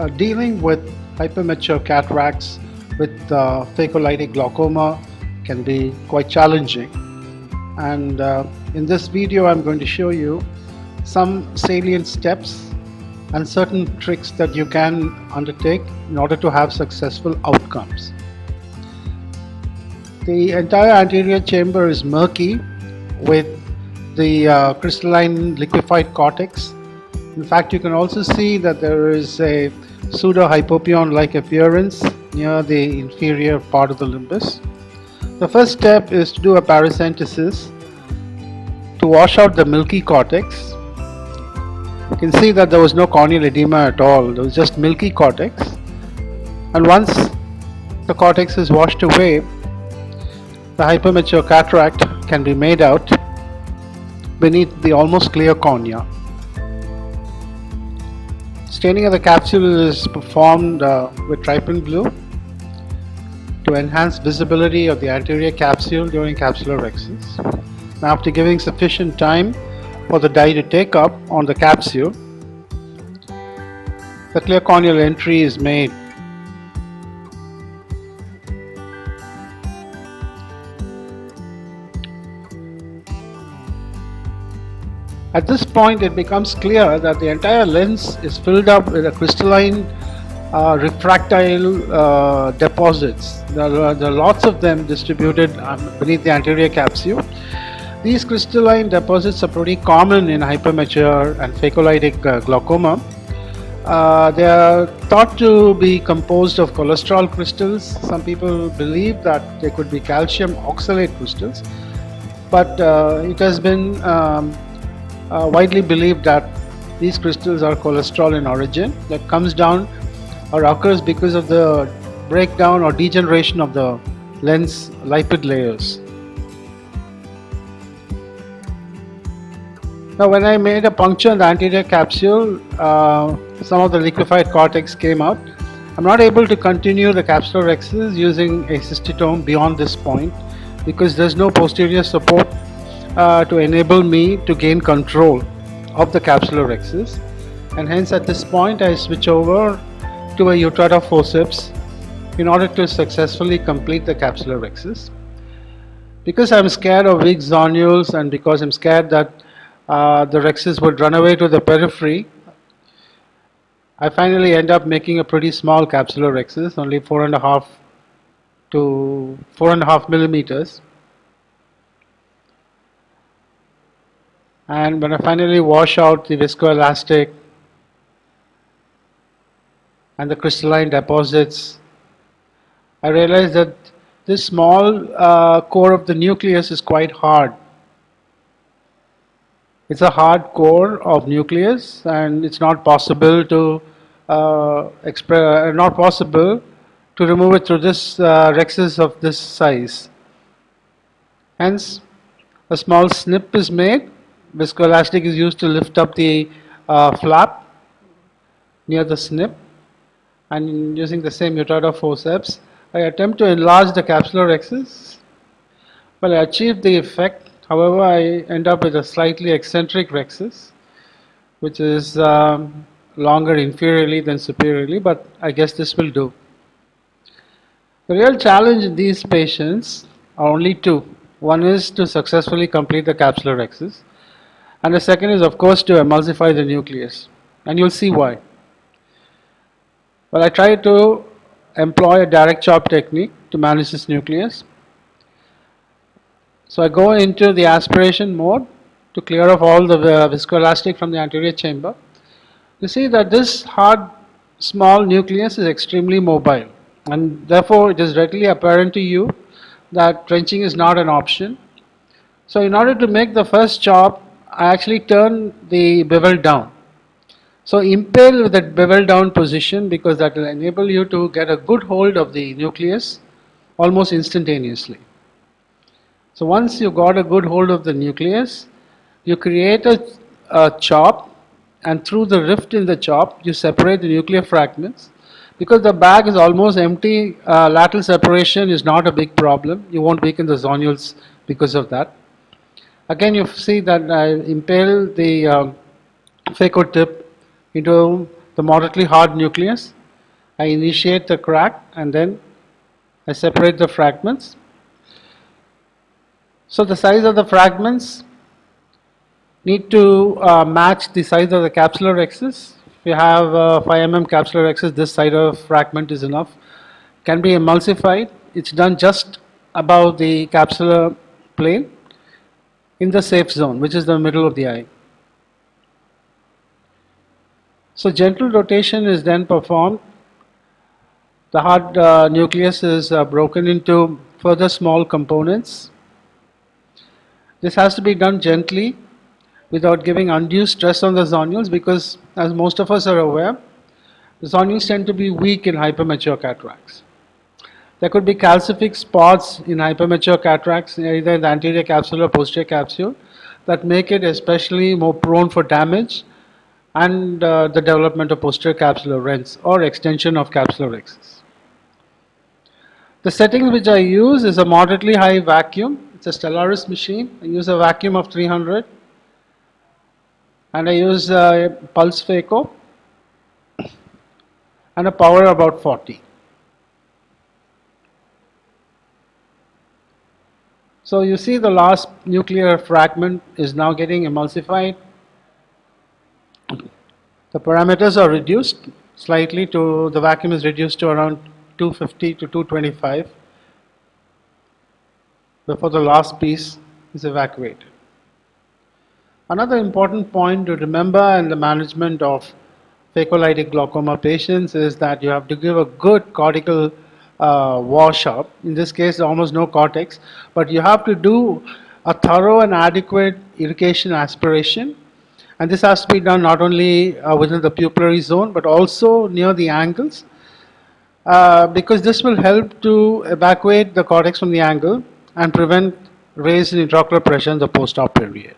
Dealing with hypermature cataracts with phacolytic glaucoma can be quite challenging. And in this video, I'm going to show you some salient steps and certain tricks that you can undertake in order to have successful outcomes. The entire anterior chamber is murky with the crystalline liquefied cortex. In fact, you can also see that there is a pseudo-hypopyon-like appearance near the inferior part of the limbus. The first step is to do a paracentesis to wash out the milky cortex. You can see that there was no corneal edema at all, there was just milky cortex. And once the cortex is washed away, the hypermature cataract can be made out beneath the almost clear cornea. Staining of the capsule is performed with trypan blue to enhance visibility of the anterior capsule during capsulorhexis. Now, after giving sufficient time for the dye to take up on the capsule, the clear corneal entry is made. At this point, it becomes clear that the entire lens is filled up with a crystalline refractile deposits. There are lots of them distributed beneath the anterior capsule. These crystalline deposits are pretty common in hypermature and phacolytic glaucoma. They are thought to be composed of cholesterol crystals. Some people believe that they could be calcium oxalate crystals, but it has been widely believed that these crystals are cholesterol in origin that comes down or occurs because of the breakdown or degeneration of the lens lipid layers. Now, when I made a puncture in the anterior capsule, some of the liquefied cortex came out. I'm not able to continue the capsulorhexis using a cystitome beyond this point because there's no posterior support to enable me to gain control of the capsulorhexis, and hence at this point I switch over to a Utrata forceps in order to successfully complete the capsulorhexis. Because I'm scared of weak zonules and because I'm scared that the rhexis would run away to the periphery, I finally end up making a pretty small capsulorhexis, only 4.5 to 4.5 millimeters. And when I finally wash out the viscoelastic and the crystalline deposits, I realize that this small core of the nucleus is quite hard. It's a hard core of nucleus, and it's not possible to remove it through this rhexis of this size. Hence, a small snip is made. Viscoelastic is used to lift up the flap near the snip, and using the same Utrata forceps, I attempt to enlarge the capsulorhexis. Well, I achieve the effect. However, I end up with a slightly eccentric rhexis, which is longer inferiorly than superiorly, but I guess this will do. The real challenge in these patients are only two. One is to successfully complete the capsulorhexis, and the second is, of course, to emulsify the nucleus, and you'll see why. Well, I try to employ a direct chop technique to manage this nucleus. So I go into the aspiration mode to clear off all the viscoelastic from the anterior chamber. You see that this hard, small nucleus is extremely mobile, and therefore it is readily apparent to you that trenching is not an option. So in order to make the first chop, I actually turn the bevel down. So impale with that bevel down position, because that will enable you to get a good hold of the nucleus almost instantaneously. So once you got a good hold of the nucleus, you create a chop, and through the rift in the chop you separate the nuclear fragments. Because the bag is almost empty, lateral separation is not a big problem. You won't weaken the zonules because of that. Again, you see that I impale the phaco tip into the moderately hard nucleus. I initiate the crack and then I separate the fragments. So the size of the fragments need to match the size of the capsular axis. If you have 5 mm capsular axis, this side of fragment is enough. Can be emulsified. It's done just above the capsular plane in the safe zone, which is the middle of the eye. So gentle rotation is then performed. The hard nucleus is broken into further small components. This has to be done gently without giving undue stress on the zonules, because as most of us are aware, the zonules tend to be weak in hypermature cataracts. There could be calcific spots in hypermature cataracts, either in the anterior capsule or posterior capsule, that make it especially more prone for damage and the development of posterior capsular rents or extension of capsular axis. The settings which I use is a moderately high vacuum. It's a Stellaris machine. I use a vacuum of 300 and I use a pulse phaco and a power about 40. So you see the last nuclear fragment is now getting emulsified. The parameters are reduced slightly to, the vacuum is reduced to around 250 to 225 before the last piece is evacuated. Another important point to remember in the management of phacolytic glaucoma patients is that you have to give a good cortical washout. In this case, almost no cortex, but you have to do a thorough and adequate irrigation aspiration, and this has to be done not only within the pupillary zone but also near the angles, because this will help to evacuate the cortex from the angle and prevent raised intraocular pressure in the post-op period.